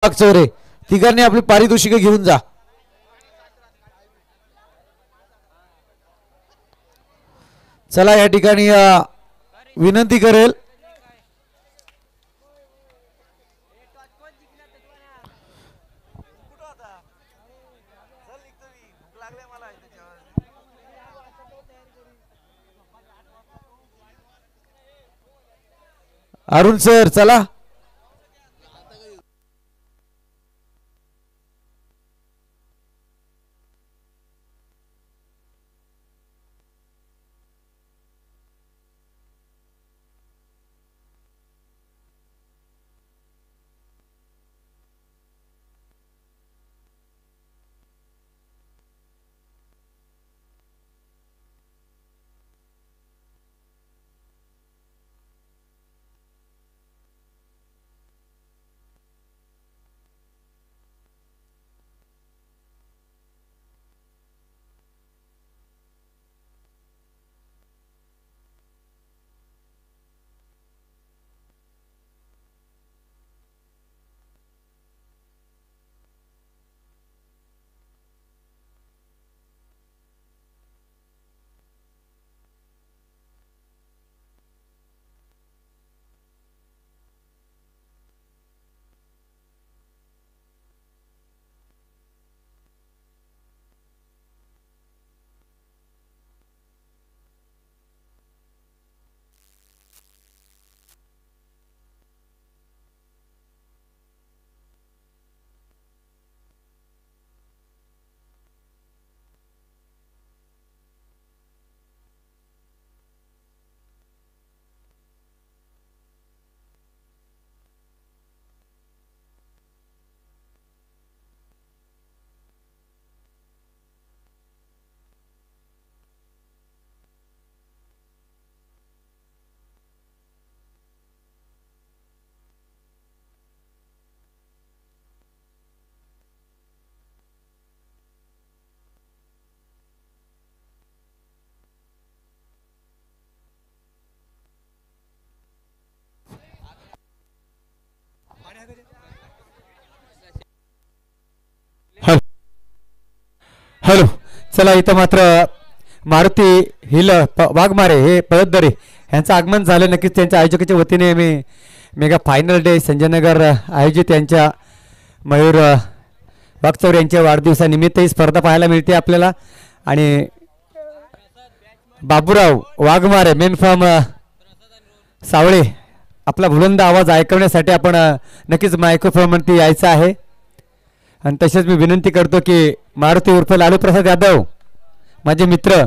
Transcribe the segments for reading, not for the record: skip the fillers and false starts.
चौरे तिघांनी आपली पारितोषिके घेऊन जा. चला या ठिकाणी विनंती करेल अरुण सर चला. हॅलो. चला इथं मात्र मारुती हिल वाघमारे हे पळतदरे यांचं आगमन झालं. नक्कीच त्यांच्या आयोजकाच्या वतीने मी मेगा फायनल डे संजयनगर आयोजित यांच्या मयूर वागचौर यांच्या वाढदिवसानिमित्त ही स्पर्धा पाहायला मिळते आपल्याला. आणि बाबूराव वाघमारे मेन फ्रॉम सावळे आपला बुलंद आवाज ऐकवण्यासाठी आपण नक्कीच मायक्रोफोनवरती यायचं आहे. आणि तसेच मी विनंती करतो की मारुती उर्फ लालू प्रसाद यादव माझे मित्र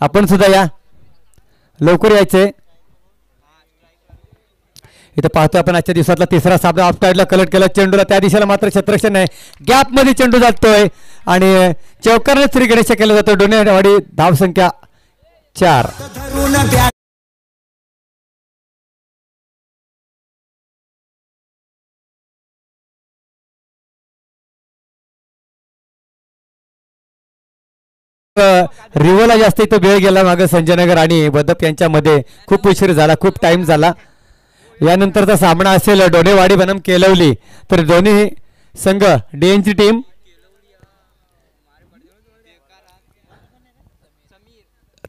आपण सुद्धा या, लवकर यायचे. इथं पाहतो आपण आजच्या दिवसातला तिसरा सामना ऑफ साइडला कलेक्ट केला चेंडूला. त्या दिशेला मात्र क्षेत्ररक्षण आहे, गॅप मध्ये चेंडू जातोय आणि चौकारने श्री गणेश केला जातो. डोनेवाडी धावसंख्या 4. रिवोला जास्त इथं वेळ गेला मागं संजयनगर आणि बदप यांच्यामध्ये खूप उशीर झाला, खूप टाइम झाला. यानंतरचा सामना असेल डोनेवाडी बनम केलवली. तर दोन्ही संघ डीएनची टीम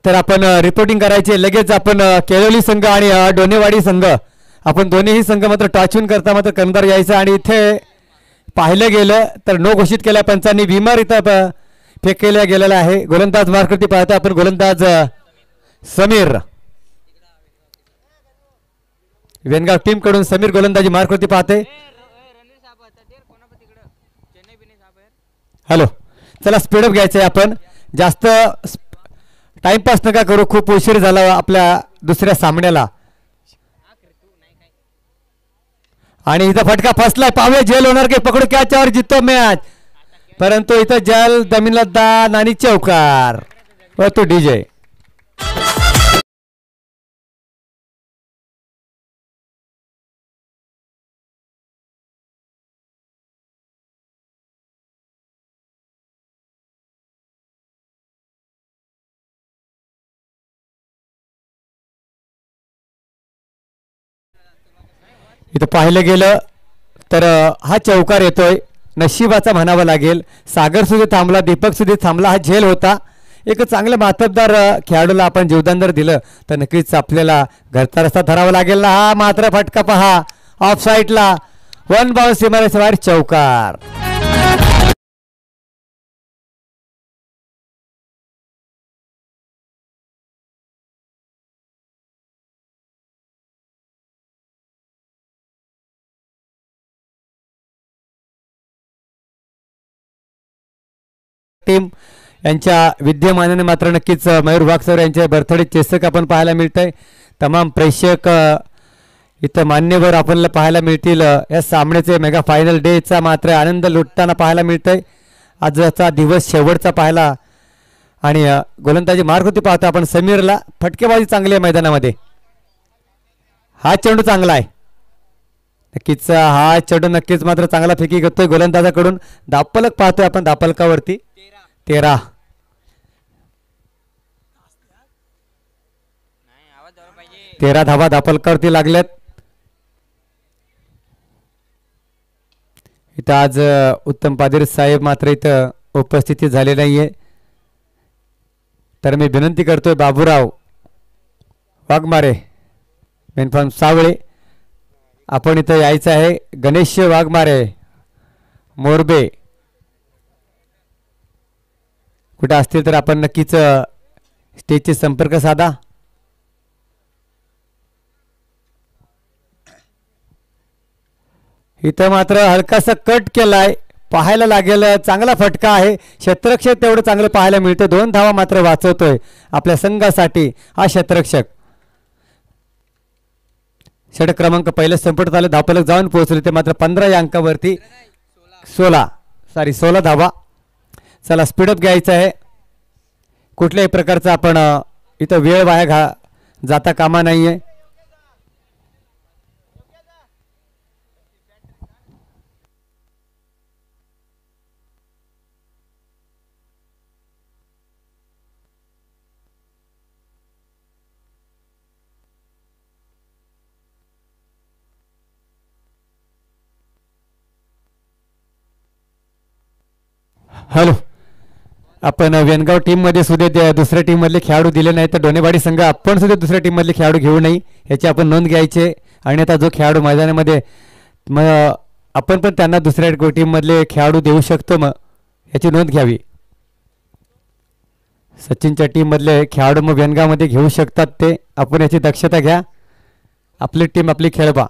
तर आपण रिपोर्टिंग करायचे लगेच. आपण केलवली संघ आणि डोनेवाडी संघ आपण दोन्हीही संघ मात्र टॉचून करता मात्र कर्णधार यायचा. आणि इथे पाहिलं गेलं तर नो घोषित केल्या पंचांनी. विमार इथं फेकल्या गेलेला आहे. गोलंदाज मार्कवरती पाहतो आपण. गोलंदाज समीर वेनगाव टीम कडून समीर गोलंदाजी मार्कवरती पाहते. हॅलो. चला स्पीडअप घ्यायचं आहे आपण, जास्त टाइमपास नका करू, खूप उशीर झाला आपल्या दुसऱ्या सामन्याला. आणि इथं फटका फसलाय, पावे जेल होणार की पकडू कॅचवर जितो मॅच. परंतु इथं जल जमीनला दान आणि चौकार व तो डीजे. इथं पाहिलं गेलं तर हा चौकार येतोय, नशिबाचा म्हणावा लागेल. सागर सुद्धा थांबला, दीपक सुद्धा थांबला. हा झेल होता. एक चांगलं मातबदार खेळाडूला आपण जीवदान जर दिलं तर नक्कीच आपल्याला घरचा रस्ता धरावा लागेल ना. हा मात्र फटका पहा ऑफ साईडला, वन बाउंस सीमारेषेच्या बाहेर चौकार. टीम यांच्या विद्यमानाने मात्र नक्कीच मयूर वाघसर यांच्या बर्थडे चेसक आपण पाहायला मिळतंय. तमाम प्रेक्षक इथं मान्यवर आपल्याला पाहायला मिळतील. या सामन्याचे मेगा फायनल डेचा मात्र आनंद लुटताना पाहायला मिळतंय. आजचा दिवस शेवटचा पाहायला आणि गोलंदाजी मार्ग पाहतो आपण. समीरला फटकेबाजी चांगली आहे मैदानामध्ये. हा चेंडू चांगला आहे नक्कीच. हा चेंडू नक्कीच मात्र चांगला फेकी घेतोय गोलंदाजाकडून. दापलक पाहतोय आपण, दापलकावरती 13 धावा दापलकावरती लागल्यात. इथं आज उत्तम पादरी साहेब मात्र इथं उपस्थिती झाले नाहीये. तर मी विनंती करतोय बाबूराव वाघमारे, मेनफॉर्म सावळे, आपण इथं यायचं आहे. गणेश वाघमारे मोरबे कुठे असतील तर आपण नक्कीच स्टेजचे संपर्क साधा. इथं मात्र हलकासा कट केलाय, पाहायला लागेल. चांगला फटका आहे, क्षेत्ररक्षक तेवढं चांगलं पाहायला मिळतं. 2 धावा मात्र वाचवतोय आपल्या संघासाठी हा क्षेत्ररक्षक. षटक क्रमांक पहिलं संपत आलं, धावफलक जाऊन पोहोचले ते मात्र 15 या अंकावरती 16 धावा. चला स्पीडअप घ्यायचं आहे. कुठल्याही प्रकारचा आपण इथं वेळ वाया जाता कामा नाहीये. हॅलो, आपण वेनगाव टीम मध्ये सुद्धा दुसऱ्या टीम मधले खेळाडू दिले नाही तर डोनेवाडी संघ आपण सुद्धा दुसऱ्या टीम मधले खेळाडू घेऊ नये याची आपण नोंद घ्यायची. आणि आता जो खेळाडू मैदानामध्ये मग आपण पण त्यांना दुसऱ्या टीम मधले खेळाडू देऊ शकतो, मग याची नोंद घ्यावी. सचिनच्या टीम मधले खेळाडू मग वेनगाव मध्ये घेऊ शकतात ते, आपण याची दक्षता घ्या. आपली टीम आपली खेळवा.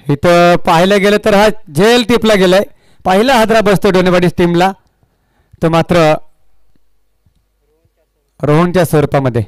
इथं पाहायला गेलं तर हा झेल टिपला गेलाय. पहिला हादरा बसतो डोनेवाडी टीमला, तो मात्र रोहनच्या स्वरूपामध्ये.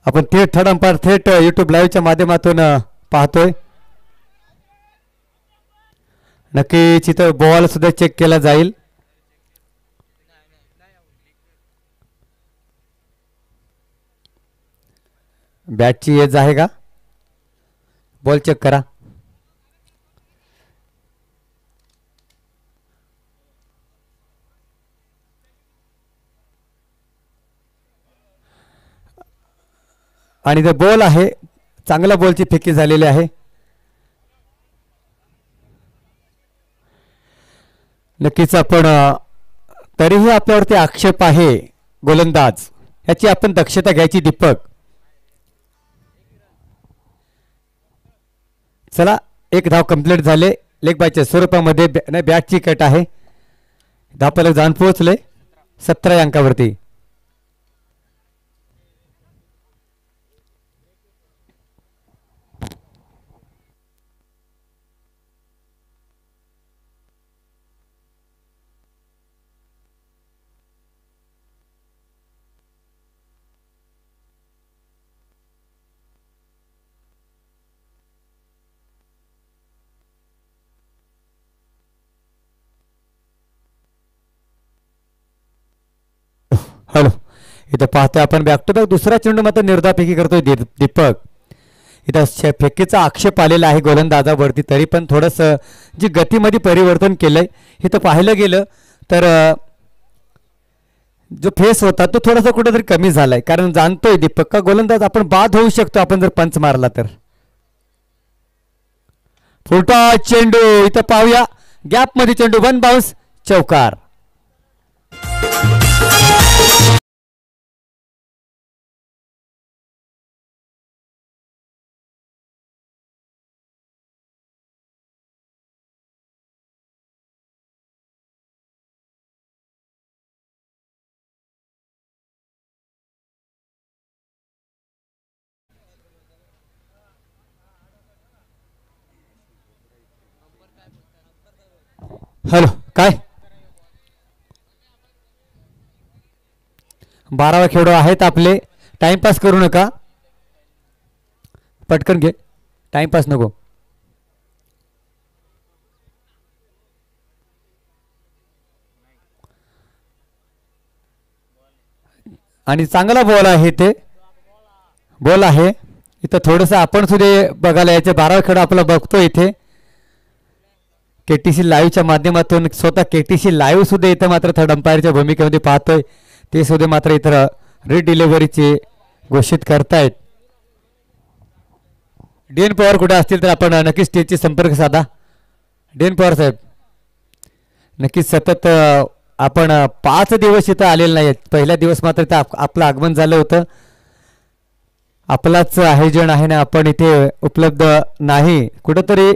आपण थेट थर्ड अंपायर थेट युट्यूब लाईव्हच्या माध्यमातून पाहतोय. नक्कीच इथं बॉल सुद्धा चेक केला जाईल. बॅटची एज आहे का, बॉल चेक करा. आणि जो बॉल आहे चांगला बॉलची फेकी झालेली आहे. नक्कीच आपण तरीही आपल्यावरती आक्षेप आहे गोलंदाज, याची आपण दक्षता घ्यायची दीपक. चला एक धाव कंप्लीट झाले. लेग बायच्या स्वरूपामध्ये नाही बॅटची कट आहे. धावफलक जाऊन पोहोचले 17 अंकावरती. हॅलो, इथं पाहतोय आपण बॅक टू बॅक दुसरा चेंडू मात्र निर्धावफेकी करतोय दीपक. इथं फेकीचा आक्षेप आलेला आहे गोलंदाजावरती, तरी पण थोडंसं जी गतीमध्ये परिवर्तन केलंय इथं पाहिलं गेलं तर जो फेस होता तो थोडासा कुठेतरी कमी झालाय. कारण जाणतोय दीपक का गोलंदाज आपण बाद होऊ शकतो आपण जर पंच मारला तर. फुलटा चेंडू इथं पाहूया, गॅप मध्ये चेंडू, वन बाउन्स, चौकार. हॅलो, काय 12वा खेळाडू आहेत आपले. टाइमपास करू नका, पटकन घे, टाइमपास नको. आणि चांगला बॉल आहे, ते बॉल आहे. इथं थोडंसं आपण सुद्धा बघायला यायचं. 12वा खेळाडू आपला बघतो इथे केटीसी लाईव्हच्या माध्यमातून. स्वतः केटीसी लाईव्ह सुद्धा इथं मात्र थर्ड अंपायरच्या भूमिकेमध्ये पाहतोय. ते सुद्धा मात्र इथं रिडिलिव्हरीचे घोषित करतायत. डीएन पवार कुठे असतील तर आपण नक्कीच स्टेजची संपर्क साधा. डीएन पवार साहेब, नक्कीच सतत आपण 5 दिवस इथं आलेले नाही आहेत. पहिल्या दिवस मात्र इथं आपलं आगमन झालं होतं. आपलाच आयोजन आहे ना, आपण इथे उपलब्ध नाही, कुठंतरी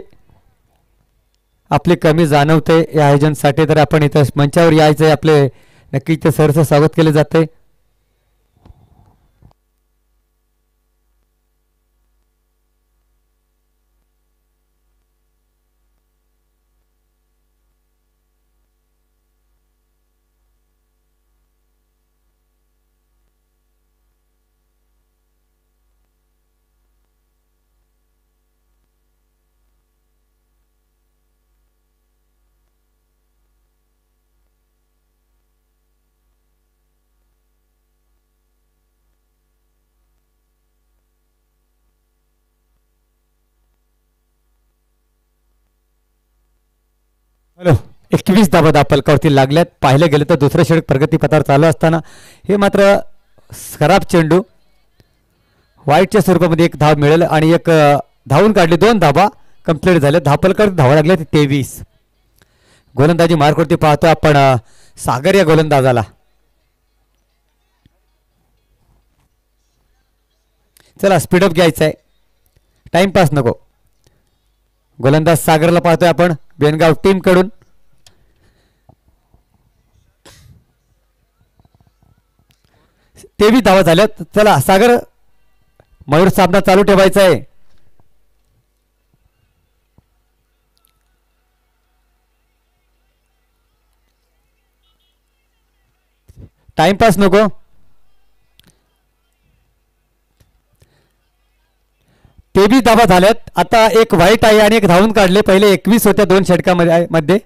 आपली कमी जाणवते या आयोजनासाठी. तर आपण इथं मंचावर यायचं, आपले नक्की इथं सरचं स्वागत केले जाते. हॅलो, 21 धाबा दापलकावरती लागल्यात. पाहिलं गेलं तर दुसरं षटक प्रगतीपथावर चालू असताना हे मात्र खराब चेंडू, वाईटच्या स्वरूपामध्ये एक धाव मिळेल आणि एक धावून काढली. 2 धाबा कंप्लीट झाले. धापलकर धावा लागल्या 23. गोलंदाजी मार्कवरती पाहतो आपण सागर या गोलंदाजाला. चला स्पीडअप घ्यायचा आहे, टाइमपास नको. गोलंदाज सागरला पाहतोय आपण बेनगाव टीम कडून. तेवी धावा झाल्यात. चला सागर, मयूर सामना चालू ठेवायचा आहे. टाइमपास नको. ते बी धावा झाल्यात. आता एक वाईट आहे आणि एक धावून काढले. पहिले 21 होत्या 2 षटकामध्ये.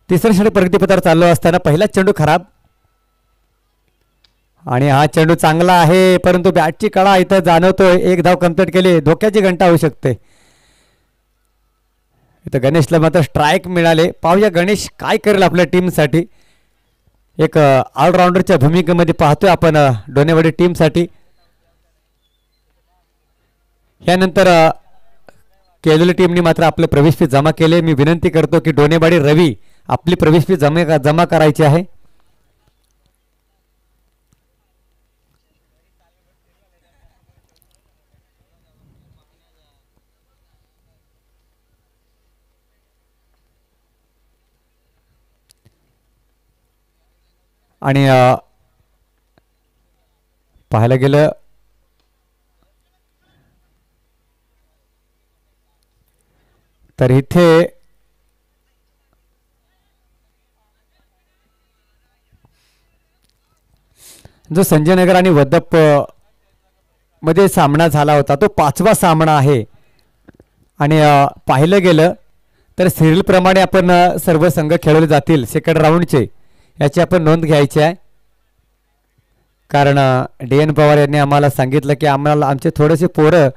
तिसरं षटक प्रगतीपथावर चालू असताना पहिला चेंडू खराब आणि हा चेंडू चांगला आहे, परंतु बॅटची कडा इथं जाणवतोय. एक धाव कंप्लीट केली, धोक्याची घंटा होऊ शकते. इथं गणेशला मात्र स्ट्राईक मिळाले. पाहूया गणेश काय करेल आपल्या टीमसाठी. एक ऑलराऊंडरच्या भूमिकेमध्ये पाहतोय आपण डोनेवाडी टीमसाठी. यानंतर केलेली टीमने मात्र आपलं प्रवेश फी जमा केले. मी विनंती करतो की डोनेवाडी रवी आपली प्रवेश फी जमा करायची आहे. आणि पाहायला गेलं तर इथे जो संजय नगर आणि वद्दप मध्ये सामना झाला होता तो 5वा सामना आहे. आणि पाहिलं गेलं तर सिरियलप्रमाणे आपण सर्व संघ खेळवले जातील सेकंड राऊंडचे, याची आपण नोंद घ्यायची आहे. कारण DN पवार यांनी आम्हाला सांगितलं की आम्हाला आमचे थोडेसे पोरं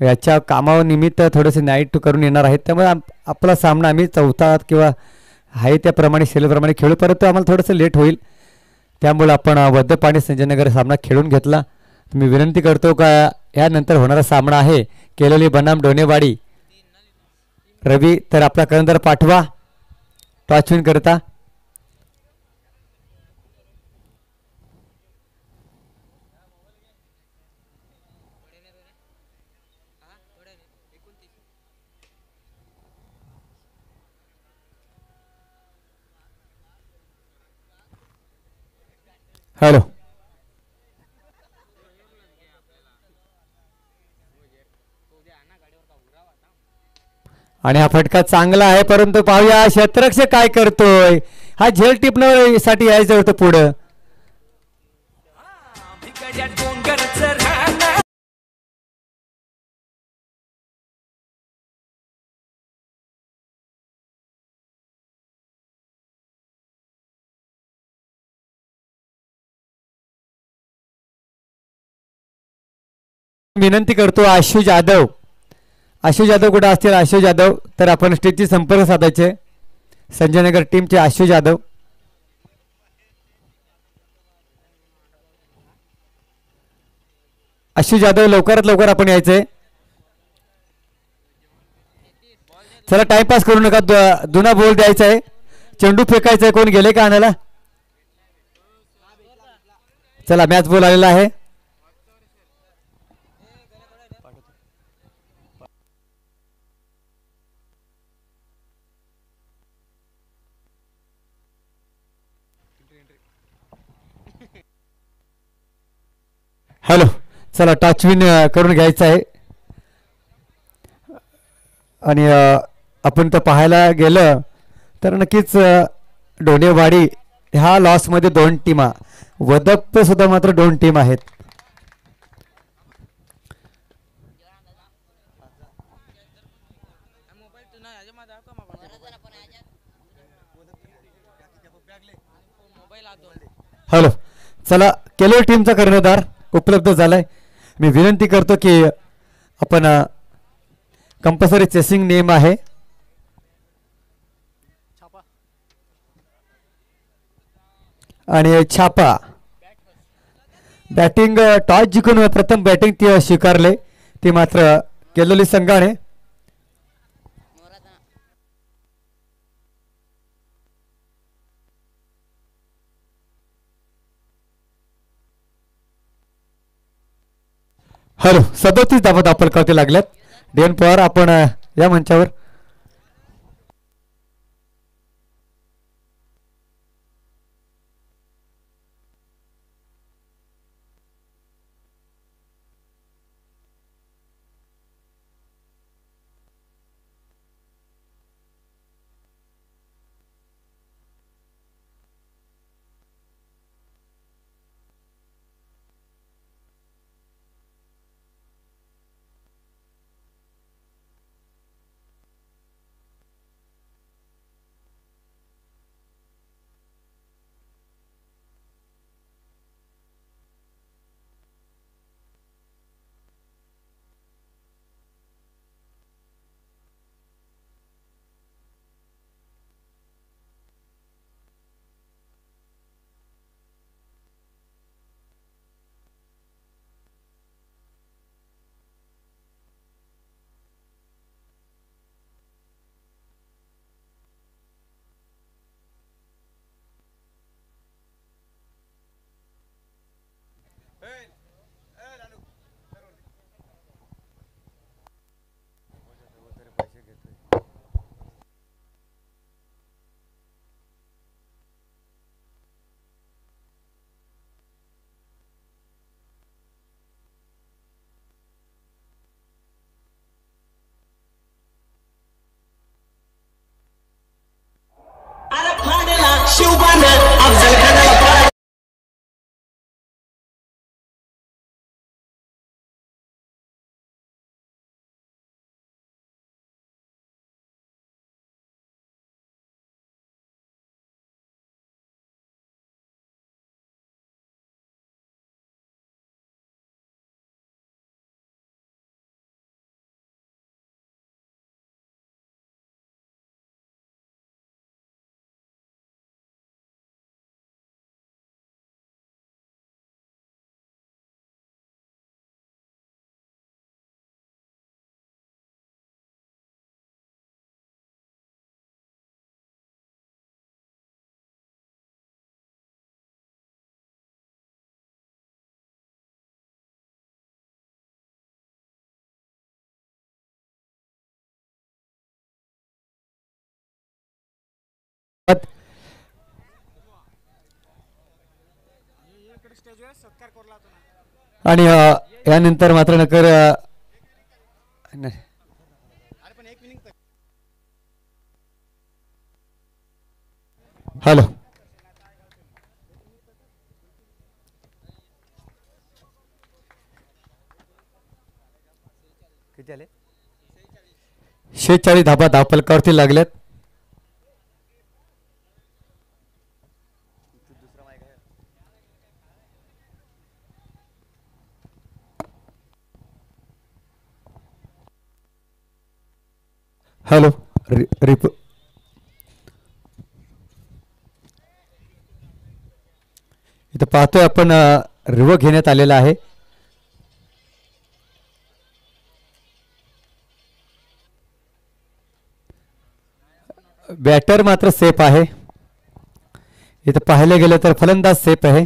याच्या कामावर निमित्त थोडेसे नाईट करून येणार आहेत, त्यामुळे आपला सामना आम्ही चौथा किंवा आहे त्याप्रमाणे सिरियलप्रमाणे खेळू, परंतु आम्हाला थोडंसं लेट होईल. त्यामुळे आपण वद्दप आणि संजय नगर सामना खेळून घेतला. मी विनंती करतो का यानंतर होणारा सामना आहे केलोली बनाम डोनेवाडी. रवी तर आपला करंदर पाठवा टॉच विन करता. हॅलो. आणि हा फटका चांगला आहे, परंतु पाहूया क्षेत्ररक्षक काय करतोय. हा झेल टिपणार साठी यायचं होतं पुढं. विनंती करतो आशु जाधव. आशु जाधव कुठे असतील? आशु जाधव तर आपण स्टेजची संपर्क साधायचे. संजय नगर टीमचे आशु जाधव. आशु जाधव लवकरात लवकर आपण यायचंय. चला टाइमपास करू नका, जुना बॉल द्यायचा आहे, चेंडू फेकायचा आहे. कोण गेले का आणायला? चला मॅच बॉल आलेला आहे. हॅलो. चला टच विन करून घ्यायचं आहे. आणि आपण तर पाहायला गेलं तर नक्कीच डोनेवाडी ह्या लॉसमध्ये 2 टीमा, वदप सुद्धा मात्र 2 टीम आहेत. हॅलो. चला केलोली टीमचा कर्णधार उपलब्ध झालाय. मी विनंती करतो की आपण कंपल्सरी चेसिंग नेम आहे. आणि छापा बॅटिंग टॉस जिंकून प्रथम बॅटिंग ती स्वीकारले, ती मात्र केलोली संघाने. हॅलो. 37 धावा दाखल करावे लागल्यात. DN पवार आपण या मंचावर. आणि यानंतर मात्र नकर हॅलो किती आले 46 धाबा धावफलकावरती लागल्यात. हॅलो इथं पाहतोय आपण रिव्ह घेण्यात आलेला आहे. बॅटर मात्र सेफ आहे. इथं पाहायला गेलं तर फलंदाज सेफ आहे.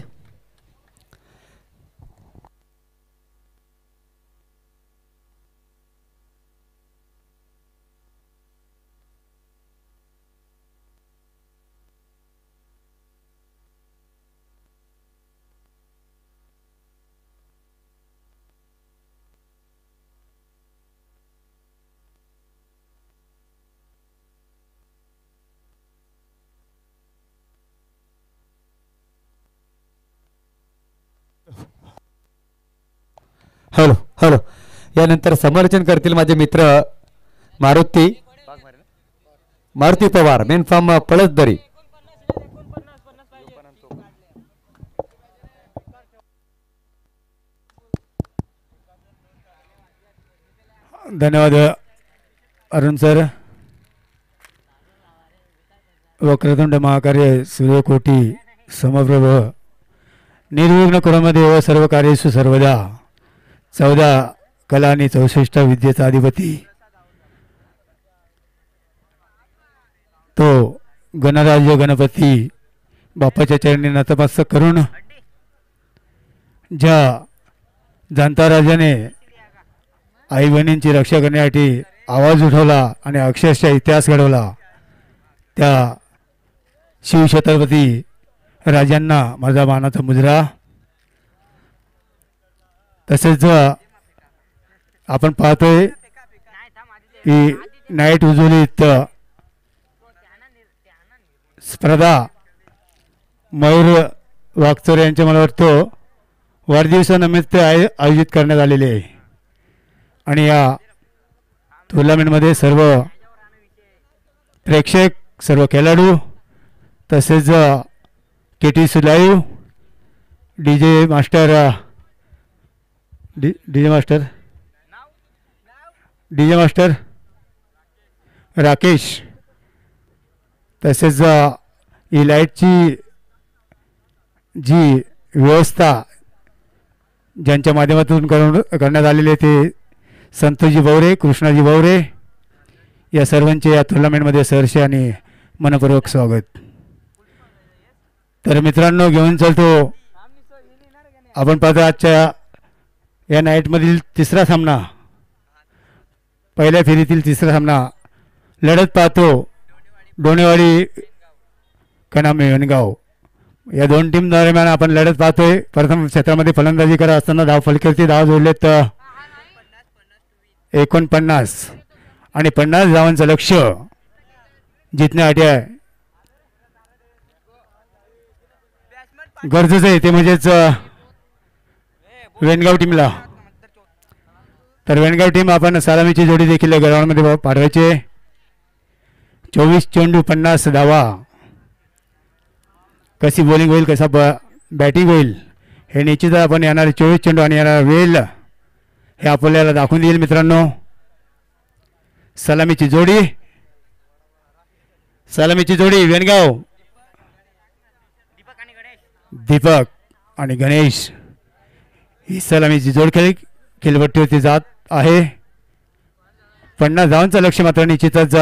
हॅलो हॅलो यानंतर समर्थन करतील माझे मित्र मारुती पवार मेन फॉर्म पळसदरी. धन्यवाद अरुण सर. वक्रतुंड महाकार्य सूर्यकोटी समप्रभ निर्विघ्न कुरमध्ये व सर्व कार्येषु सर्वदा 14 कला आणि 64 विद्येचा अधिपती तो गणराज्य गणपती बाप्पाच्या चरणी नतमस्तक करून ज्या जाणता राजाने आई बहिणींची रक्षा करण्यासाठी आवाज उठवला आणि अक्षरशः इतिहास घडवला त्या शिवछत्रपती राजांना माझा मानाचा मुजरा. तसेच आपण पाहतोय की नाईट उजवलीत स्पर्धा मयूर वागचोर यांच्या मला वाटतं वाढदिवसानिमित्त आयोजित करण्यात आलेले आहे. आणि या टुर्नामेंटमध्ये सर्व प्रेक्षक सर्व खेळाडू तसेच KT live DJ master Rakesh तसेच ही लाईटची जी व्यवस्था ज्यांच्या माध्यमातून करण्यात आलेले ते संतोषजी बावरे कृष्णाजी बावरे या सर्वांचे या टुर्नामेंटमध्ये सहर्ष आणि मनपूर्वक स्वागत. तर मित्रांनो घेऊन चालतो आपण पाहतो आजच्या या नाईटमधील तिसरा सामना पहिल्या फेरीतील तिसरा सामना लढत पाहतो डोणेवाडी कनामे वनगाव या दोन टीम दरम्यान आपण लढत पाहतोय. प्रथम क्षेत्रामध्ये फलंदाजी करत असताना धाव फलकावरती धाव जोडलेत 49 आणि 50 धावांचं लक्ष जिंकण्यासाठी आहे. गरजेचं आहे ते म्हणजेच वेणगाव टीमला. तर वेणगाव टीम आपण सलामीची जोडी देखील ग्राउंडमध्ये पाठवायचे. 24 चेंडू 50 धावा. कशी बॉलिंग होईल कसा बॅटिंग होईल हे निश्चित आपण येणारे 24 चेंडू आणि येणारा वेल हे आपल्याला दाखवून देईल मित्रांनो. सलामीची जोडी वेणगाव दीपक आणि गणेश ही सलामीची जोड खेळपट्टीवरती जात आहे. 50 धावांचं लक्ष मात्र निश्चितच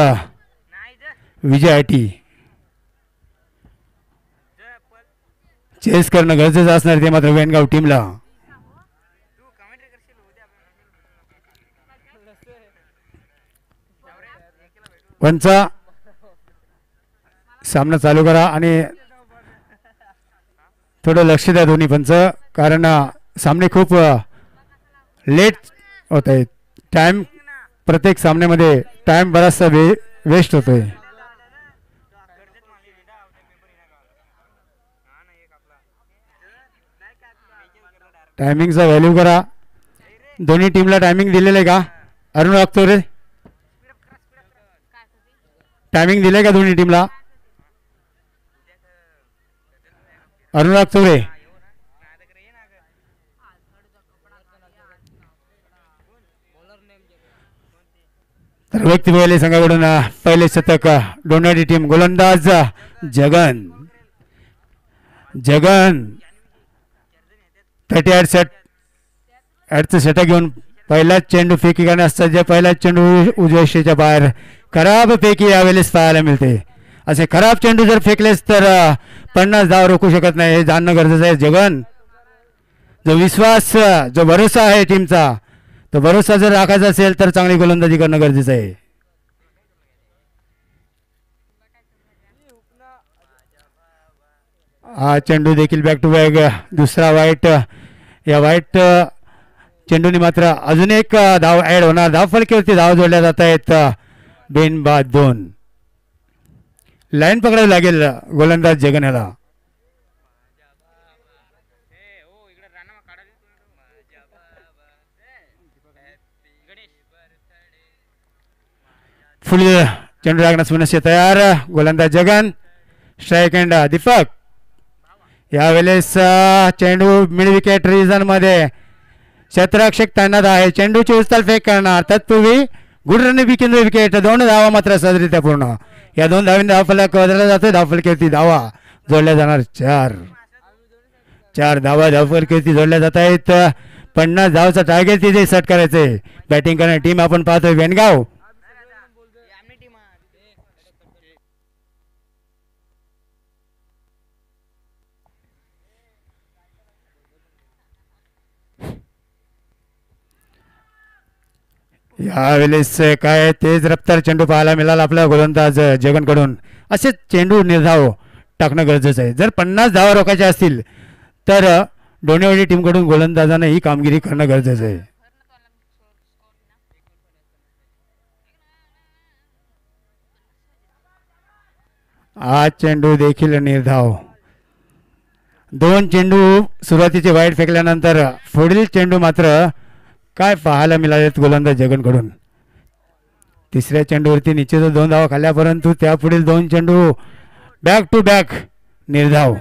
विजयासाठी चेस करणं गरजेचं असणार ते मात्र वेणगाव टीमला. पंचा सामना चालू करा आणि थोडं लक्ष द्या दोन्ही पंच, कारण सामने खूप लेट होत आहेत. टाइम प्रत्येक सामन्यामध्ये टाइम बराचसा वेस्ट होतोय. टायमिंगचा व्हॅल्यू करा. दोन्ही टीमला टायमिंग दिलेलं आहे का अरुण वागचौरे? टायमिंग दिलंय का दोन्ही टीमला? अरुण वागचौरे, तर व्यक्ती पहिले संघाकडून पहिले शतक डोनेवाडी टीम. गोलंदाज जगन 38 षटचं षटक घेऊन पहिलाच चेंडू फेकी करण्यास सज्ज. पहिलाच चेंडू उजव्या शीच्या बाहेर. खराब फेकी यावेळेस पाहायला मिळते. असे खराब चेंडू जर फेकलेस तर 50 धाव रोखू शकत नाही, हे जाणणं गरजेचं आहे. जगन, जो विश्वास, जो भरोसा आहे टीमचा, तो भरोसा जर राखायचा असेल तर चांगली गोलंदाजी करणं गरजेचं आहे. हा चेंडू देखील बॅक टू बॅक दुसरा वाईट. या वाईट चेंडूने मात्र अजून एक धाव ऍड होणार. धावफलकीवरती धाव जोडल्या जात आहेत. बिनबाद 2. लाईन पकडावी लागेल गोलंदाज जगन याला. फुल चेंडू लागण्यास मनस्य तयार. गोलंदाज जगन. Strike end Deepak. यावेळेस चेंडू मिड विकेट रिजन मध्ये क्षेत्ररक्षक तैनात आहे. चेंडूची उचल फेक करणार. तत्पूर्वी गुडरने विकेंद्र विकेट. 2 धावा मात्र सहजरित्या पूर्ण. या 2 धावांनी धावफलक बदलला जातो. धावफलकीवरती धावा जोडल्या जाणार. 4 धावा धावफलकीवरती जोडल्या जात आहेत. 50 धावचा टार्गेट तिथे सेट करायचंय. बॅटिंग करणारी टीम आपण पाहतोय वेणगाव. यावेळेस काय तेज रफ्तार चेंडू पाहायला मिळाला आपल्या गोलंदाज जगनकडून. असेच चेंडू निर्धाव टाकणं गरजेचं आहे. जर 50 धावा रोखायच्या असतील तर डोनेवाडी टीमकडून गोलंदाजानं ही कामगिरी करणं गरजेचं आहे. हा चेंडू देखील निर्धाव. 2 चेंडू सुरुवातीचे वाईट फेकल्यानंतर पुढील चेंडू मात्र काय पाहायला मिळालेत गोलंदाज जगनकडून. तिसऱ्या चेंडूवरती निश्चितच 2 धावा खाल्ल्या, परंतु त्यापुढील 2 चेंडू बॅक टू बॅक निर्धाव.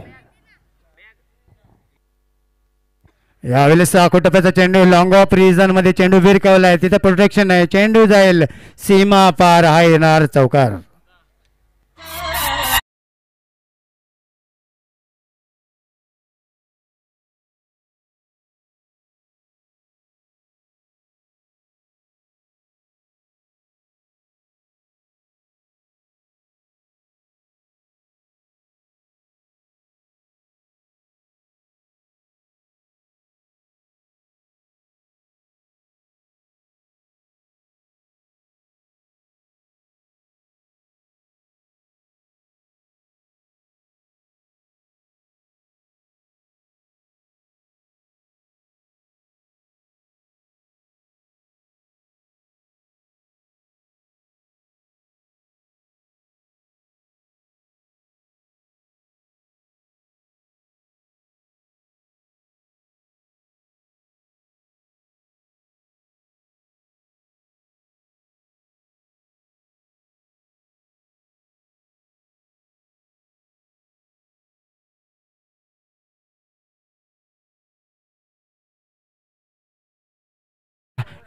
यावेळेस टप्प्याचा चेंडू लॉंग ऑफ रिजन मध्ये चेंडू भिरकावलाय. तिथे प्रोटेक्शन आहे. चेंडू जाईल सीमा पार. हा येणार चौकार.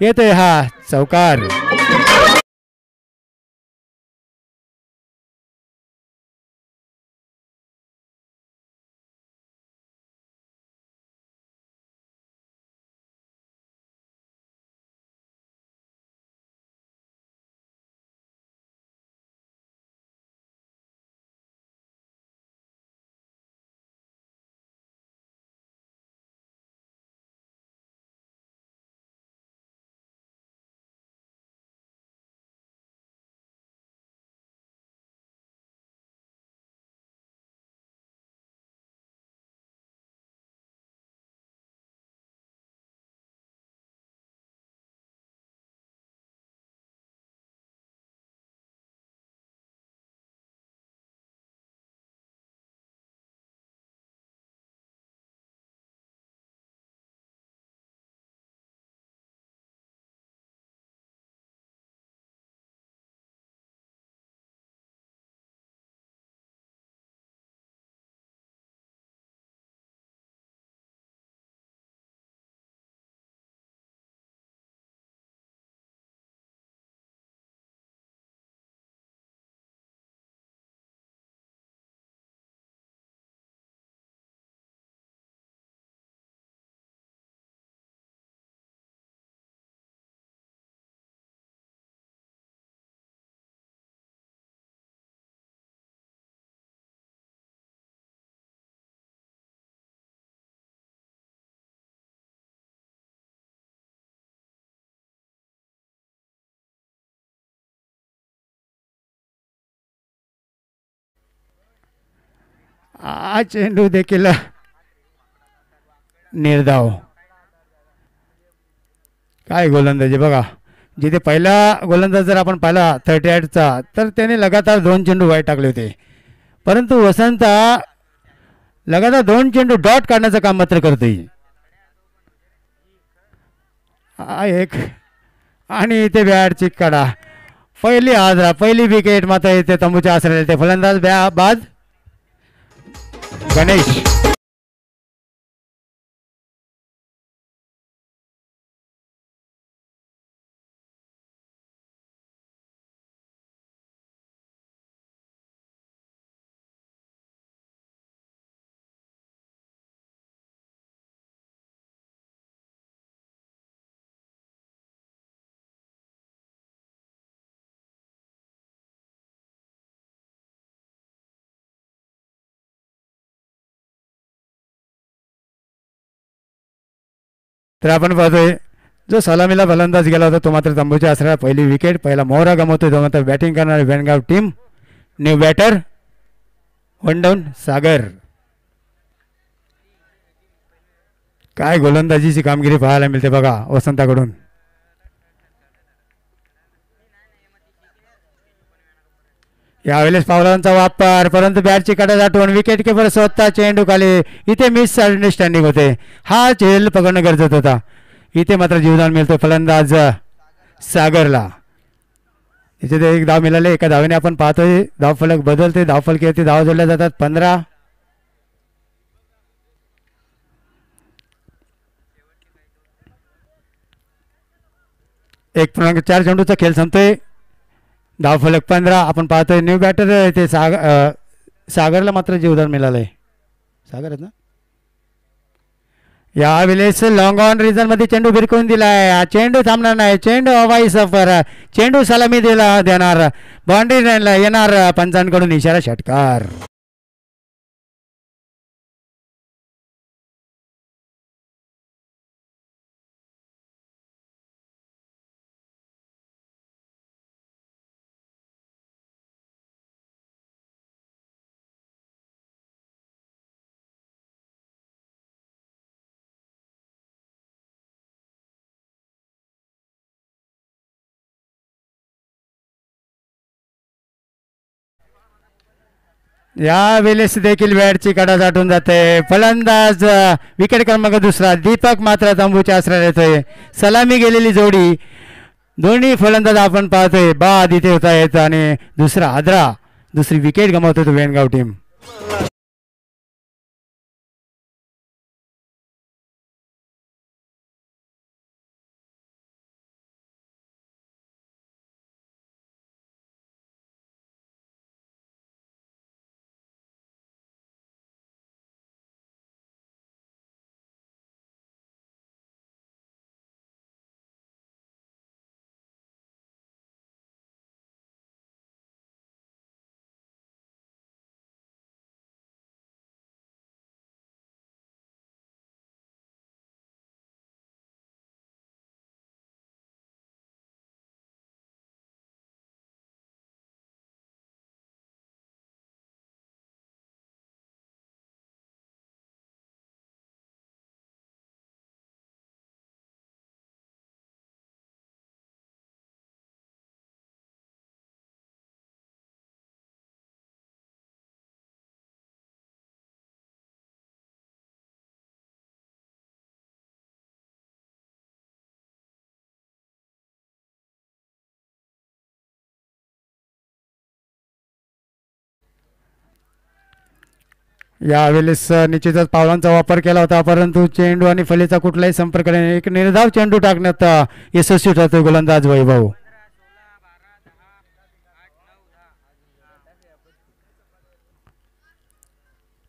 येतोय हा चौकार. हा चेंडू देखील निर्धाव. काय गोलंदाजी बघा. जिथे पहिला गोलंदाज जर आपण पाहिला 38चा तर त्याने लगातार 2 चेंडू वाईट टाकले होते. परंतु वसंत लगातार 2 चेंडू डॉट काढण्याचं काम मात्र करतोय. हा एक आणि इथे बॅटची काढा. पहिली हादरा पहिली विकेट मात्र इथे तंबूच्या आसऱ्याला ते फलंदाज बाद गणेश. तर आपण पाहतोय जो सलामीला फलंदाज गेला होता तो मात्र तंबूच्या आसऱ्याला पहिली विकेट पहिला मोहरा गमवतोय. तो मात्र बॅटिंग करणारी Vengaon team. New batter 1 down Sagar. काय गोलंदाजीची कामगिरी पाहायला मिळते बघा वसंताकडून. यावेळेस पावलांचा वापर परंतु बॅटची कडा दाटून विकेट किपर स्वतः चेंडू खाली. इथे मिस अंडरस्टँडिंग होते. हा झेल पकडणं गरजेचं होता. इथे मात्र जीवदान मिळतो फलंदाज सागरला. इथे एक धाव मिळाले. एका धावेने आपण पाहतोय धावफलक बदलते. धावफलकीवरती धाव जोडल्या जातात 15. एक 4 चेंडूचा खेळ संपतोय. धावफलक 15. आपण पाहतोय न्यू बॅटर ते सागरला मात्र जीवदान मिळालंय. सागर आहेत ना. यावेळेस लॉंग ऑन रिझन मध्ये चेंडू भिरकवून दिलाय. चेंडू थांबणार नाही. चेंडू हवाई सफर. चेंडू सलामी देणार. बाउंड्री लाईनला येणार. पंचांकडून इशारा षटकार. या वेळेस देखील बॅटची कडा दाटून जाते. फलंदाज विकेट क्रमांक 2 दीपक मात्र तंबूच्या आसऱ्याला येतोय. सलामी गेलेली जोडी दोन्ही फलंदाज आपण पाहतोय बाद इथे होत आहेत आणि दुसरा आदरा दुसरी विकेट गमावतोय तो वेणगाव टीम. यावेळेस निश्चितच पावलांचा वापर केला होता परंतु चेंडू आणि फलीचा कुठलाही संपर्क नाही. एक निर्धाव चेंडू टाकण्यात यशस्वी ठरतोय गोलंदाज वैभव.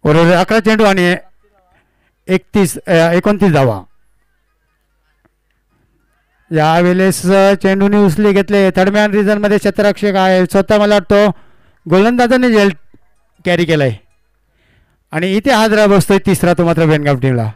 बरोबर 11 चेंडू आणि 29 धावा. यावेळेस चेंडूने उचली घेतले. थर्डमॅन रिझन मध्ये क्षेत्ररक्षक आहे स्वतः मला वाटतो गोलंदाजाने झेल कॅरी केलाय आणि इथे हादरा बसतोय तिसरा तो मात्र वेणगाव टीमला.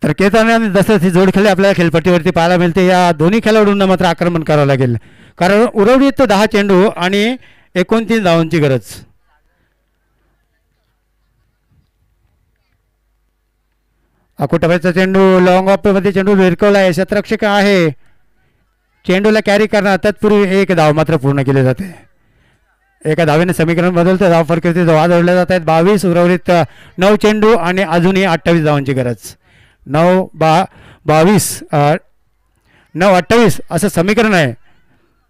तर केतन आणि दशरथ ही जोड खेळी आपल्याला खेळपट्टीवरती पाहायला मिळते. या दोन्ही खेळाडूंना मात्र आक्रमण करावं लागेल, कारण उर्वरित 10 चेंडू आणि 29 धावांची गरज. अकोटाबाईचा चेंडू लॉंग ऑफ मध्ये चेंडू विरकवला आहे. क्षेत्ररक्षक आहे, चेंडूला कॅरी करणार तत्पूर्वी एक धाव मात्र पूर्ण केली जाते. एका धावेने समीकरण बदलतं. धाव फरकीवरती वाद ओढले जात आहेत. 22 उर्वरित 9 चेंडू आणि अजूनही 28 धावांची गरज. 9-28 असं समीकरण आहे.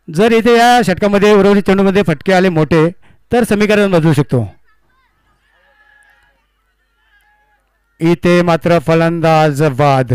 जर इथे या षटकामध्ये उर्वरित चेंडूमध्ये फटके आले मोठे तर समीकरण बदलू शकतो. इथे मात्र फलंदाज बाद.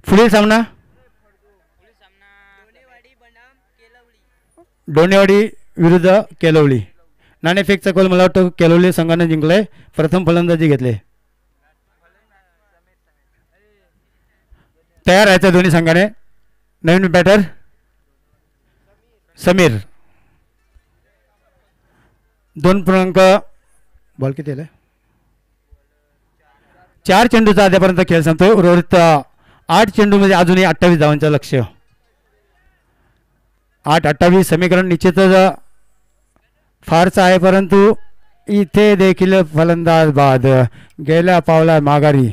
पुढील सामना डोनेवाडी विरुद्ध केलवली. नाणेफेकचा गोल मला वाटतं केलवली संघाने जिंकले. प्रथम फलंदाजी घेतले. तयार आहे दोन्ही संघाने. नवीन बॅटर समीर. 2 बॉल किती आले? 4 चेंडूचा आतापर्यंत खेळ संपतोय. उर्वरित 8 चेंडूमध्ये अजूनही 28 धावांचं लक्ष्य. 8-28 समीकरण निश्चितच फारच आहे, परंतु इथे देखील फलंदाज बाद. गेल्या पावला माघारी.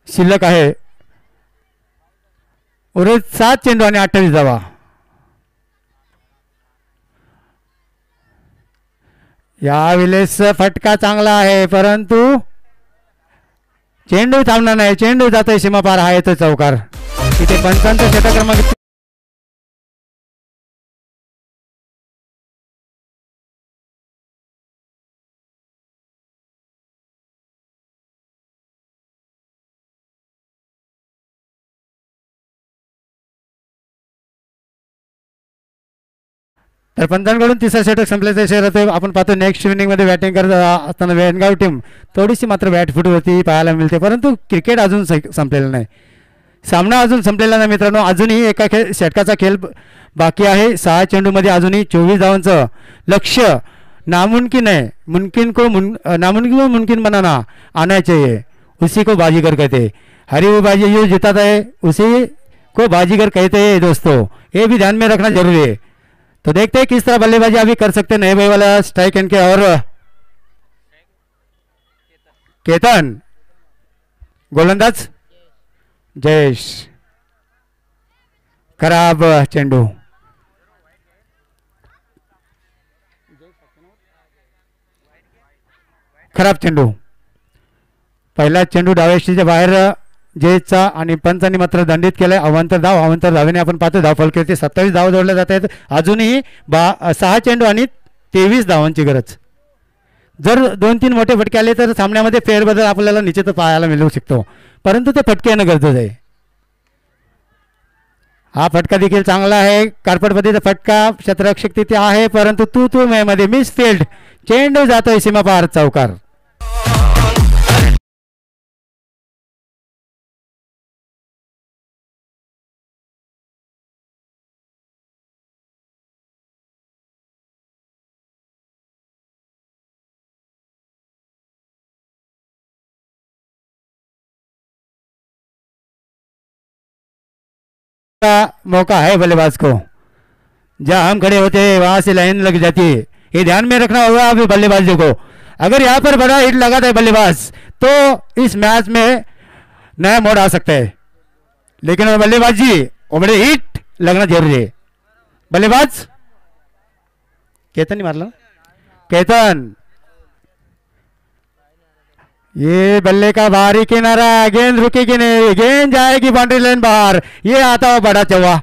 शिल्लक आहे उर्वरित 7 चेंडू आणि 28 धावा. यावेळेस फटका चांगला आहे, परंतु चेंडू थांबणार नाही. चेंडू जातोय सीमा पार. हा येतो चौकार. इथे पंचांचा षटक क्रमांक तर पंचांकडून तिसरा षटक संपल्याचा इशारा होतोय. आपण पाहतो नेक्स्ट इनिंगमध्ये बॅटिंग करत असताना वेणगाव टीम थोडीशी मात्र बॅटफुटवरती पाहायला मिळते, परंतु क्रिकेट अजून संपलेलं नाही. सामना अजून संपलेला नाही मित्रांनो. अजूनही एका षटकाचा खेळ बाकी आहे. 6 चेंडूमध्ये अजूनही 24 धावांचं लक्ष्य नामुमकिन है. नामुमकिन को मुमकिन बनाना आना चाहिए, उसी को बाजीगर कहते हैं. हरी वो बाजी जो जीता है उसी को बाजीगर कहते हैं दोस्तों. ये भी ध्यान में रखना जरूरी है. तो देखते हैं किस तरह बल्लेबाजी अभी कर सकते हैं नए भाई वाला स्ट्राइक इनके. और केतन गोलंदाज जयेश. खराब चेंडू. खराब चेंडू. पहिला चेंडू डाव्याशीच्या बाहेर जयेशचा आणि पंचांनी मात्र दंडित केलाय. अवांतर धावेने आपण पाहतो धाव फलकावरती 27 धाव जोडल्या जात आहेत. अजूनही 6 चेंडू आणि 23 धावांची गरज. जर 2-3 मोठे फटके आले तर सामन्यामध्ये फेरबदल आपल्याला निश्चित पाहायला मिळू शकतो, परंतु ते फटके येणं गरजेचं आहे. हा फटका देखील चांगला आहे. कार्पेट पद्धतीचा फटका. क्षेत्ररक्षक तिथे आहे, परंतु तू मध्ये मिस फील्ड. चेंडू जातोय सीमा पार. चौकार. मौका है बल्लेबाज को. जहां हम खड़े होते हैं वहां से लाइन लग जाती है. ये ध्यान में रखना होगा अभी बल्लेबाजों को. अगर यहाँ पर बड़ा हिट लगाता है बल्लेबाज तो इस मैच में नया मोड़ आ सकता है, लेकिन बल्लेबाजी वो बड़े हिट लगना जरूरी है। बल्लेबाज केतन नहीं मारला, केतन ये बल्ले का बाहरी किनारा, गेंद रुकेगी नहीं, गेंद जाएगी बाउंड्री लाइन बाहर, ये आता हुआ बड़ा चौवा।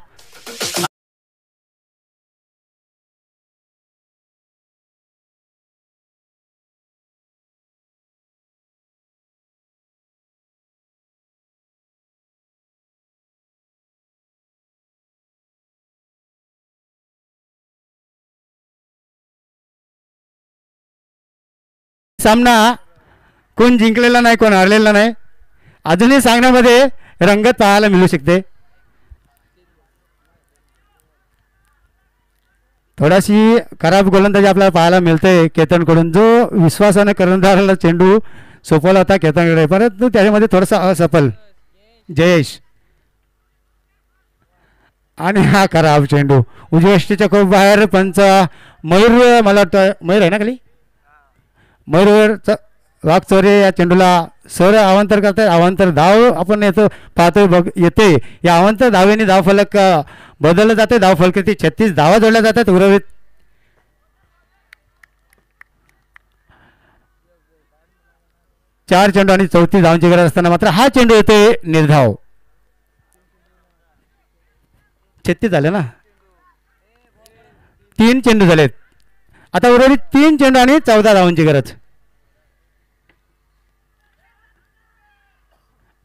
सामना कोण जिंकलेला नाही, कोण हारलेला नाही, अजूनही सांगण्यामध्ये रंगत पाहायला मिळू शकते। थोडाशी खराब गोलंदाजी आपल्याला पाहायला मिळते केतनकडून, जो विश्वासाने कर्णधाराला चेंडू सोपवला होता केतनकडे, परंतु त्याच्यामध्ये थोडासा असफल जयेश, आणि हा खराब चेंडू उजव्या खूप बाहेर। पंच मयूर, मला वाटतं मयूर आहे ना खाली, मयूरचा वाघचोरे या चेंडूला सर अवांतर करतात, अवांतर धाव आपण येतो पाहतोय बघ येते, या अवांतर धावेने धावफलक बदललं जाते, धावफलकाची 36 धावा जोडल्या जातात उर्वरित। चार चेंडू आणि 34 धावांची गरज असताना मात्र हा चेंडू येते निर्धाव। 36 झाले ना, 3 चेंडू झालेत, आता उर्वरित 3 चेंडू आणि 14 धावांची गरज।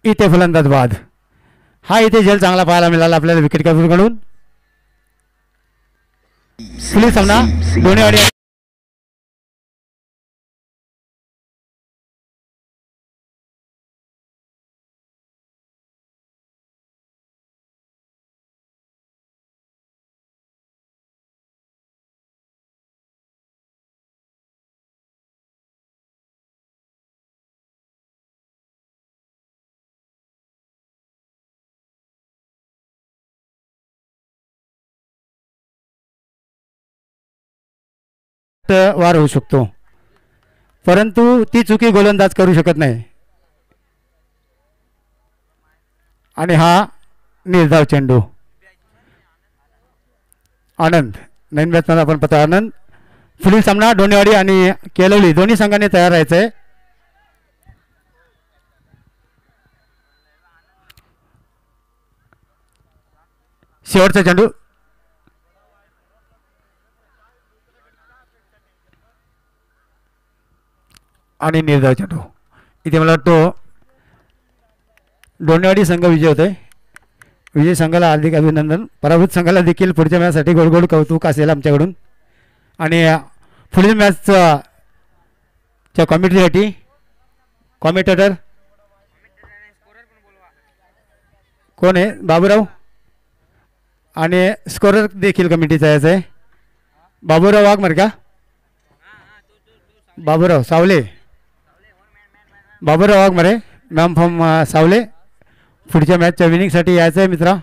इथे फलंदाज बाद, हा इथे झेल चांगला पाहायला मिळाला आपल्याला विकेट कडून। पुढील सामना डोणेवाडी वार होऊ शकतो, परंतु ती चुकी गोलंदाज करू शकत नाही, आणि हा निर्धाव चेंडू। आनंद नवीन बॅट्समॅन आपण पता आनंद। पुढील सामना डोणेवाडी आणि केलवली दोन्ही संघांनी तयार राहायचंय। शेवटचा चेंडू आणि निर्धाव चेंडू, इथे मला वाटतो डोणेवाडी संघ विजय होतोय। विजय संघाला हार्दिक अभिनंदन, पराभूत संघाला देखील पुढच्या मॅचसाठी गोड गोड कौतुक असेल आमच्याकडून। आणि पुढील मॅचच्या कॉमेंट्रीसाठी कॉमेंटेटर कोण आहे? बाबूराव, आणि स्कोरर देखील कमिटीचा यायचं आहे बाबूराव वाघमारे का? बाबूराव सावले, बाबूराव वाघमारे मॅम फ्रॉम सावले, पुढच्या मॅचच्या विनिंगसाठी यायचं आहे मित्रा।